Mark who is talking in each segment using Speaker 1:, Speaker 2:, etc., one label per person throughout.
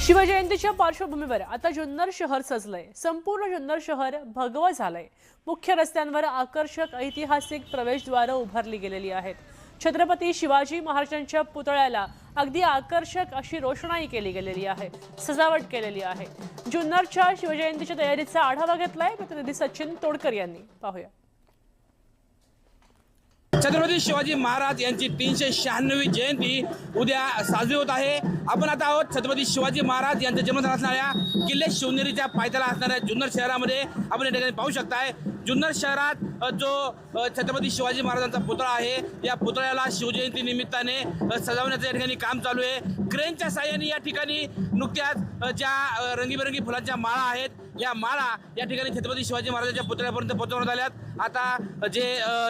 Speaker 1: शिवजयंतीच्या पार्श्वभूमीवर आता जुन्नर शहर सजलंय। संपूर्ण जुन्नर शहर भगवं झालंय। मुख्य रस्त्यांवर आकर्षक ऐतिहासिक प्रवेशद्वार उभारली गेलेली आहेत। छत्रपती शिवाजी महाराजांच्या पुतळ्याला अगदी आकर्षक अशी रोषणाई केली गेलेली आहे, सजावट केलेली आहे। जुन्नरच्या शिवजयंतीच्या तयारीचा आढावा घेतलाय प्रतिनिधी सचिन तोडकर यांनी। पाहूया।
Speaker 2: छत्रपती शिवाजी महाराज यांची 396वी जयंती उद्या साजरी होत आहे। आपण आता आहोत छत्रपती शिवाजी महाराज यांचा जन्मस्थळ असणाऱ्या किल्ले शिवनेरीच्या पायथ्याला असणाऱ्या जुन्नर शहरामध्ये। आपण या ठिकाणी पाहू शकताय जुन्नर शहरात जो छत्रपती शिवाजी महाराजांचा पुतळा आहे, या पुतळ्याला शिवजयंती निमित्ताने सजवण्याचं या ठिकाणी काम चालू आहे। क्रेनच्या साहाय्याने या ठिकाणी नुकत्याच ज्या रंगीबेरंगी फुलांच्या माळा आहेत, या माळा या ठिकाणी छत्रपती शिवाजी महाराजांच्या पुतळ्यापर्यंत पोहोचवण्यात आल्यात। आता जे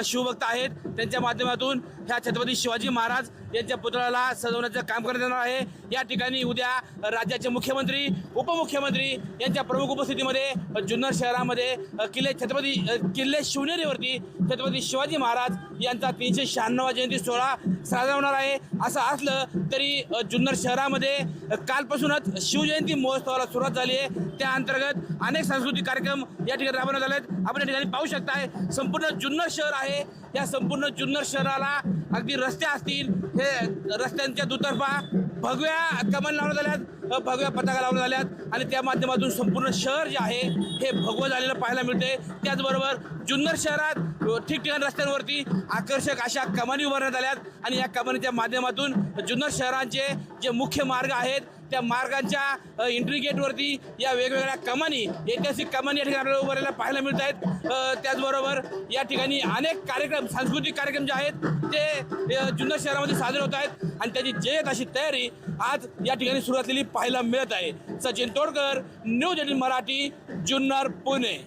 Speaker 2: शिवभक्त आहेत त्यांच्या माध्यमातून ह्या छत्रपती शिवाजी महाराज यांच्या पुतळ्याला सजवण्याचं काम करण्यात येणार आहे। या ठिकाणी उद्या राज्याचे मुख्यमंत्री, उपमुख्यमंत्री यांच्या प्रमुख उपस्थितीमध्ये जुन्नर शहरामध्ये किल्ले शिवनेरीवरती छत्रपती शिवाजी महाराज यांचा 396वा जयंती सोहळा साजरा होणार आहे। असं असलं तरी जुन्नर शहरामध्ये कालपासूनच शिवजयंती महोत्सवाला सुरुवात झाली आहे। त्या अंतर्गत अनेक सांस्कृतिक कार्यक्रम या ठिकाणी राबवण्यात आले आहेत। आपण या ठिकाणी पाहू शकताय संपूर्ण जुन्नर शहर आहे। या संपूर्ण जुन्नर शहराला अगदी रस्ते असतील, हे रस्त्यांच्या दुतर्फा भगव्या कमान लावण्यात आल्यात, भगव्या पताका लावण्यात आल्यात आणि त्या माध्यमातून संपूर्ण शहर जे आहे हे भगवं झालेलं पाहायला मिळते। त्याचबरोबर जुन्नर शहरात ठिकठिकाणी रस्त्यांवरती आकर्षक अशा कमानी उभारण्यात आल्यात आणि या कमानीच्या माध्यमातून जुन्नर शहरांचे जे मुख्य मार्ग आहेत त्या मार्गांच्या एंट्री गेटवरती या वेगवेगळ्या कमानी, ऐतिहासिक कमानी या ठिकाणी आपल्याला उभारलेल्या पाहायला मिळत आहेत। त्याचबरोबर या ठिकाणी अनेक कार्यक्रम, सांस्कृतिक कार्यक्रम जे आहेत ते जुन्नर शहरामध्ये साजरे होत आहेत आणि त्याची जय्यत अशी तयारी आज या ठिकाणी सुरू असलेली पाहायला मिळत आहे। सचिन तोडकर, न्यूज 18 मराठी, जुन्नर, पुणे।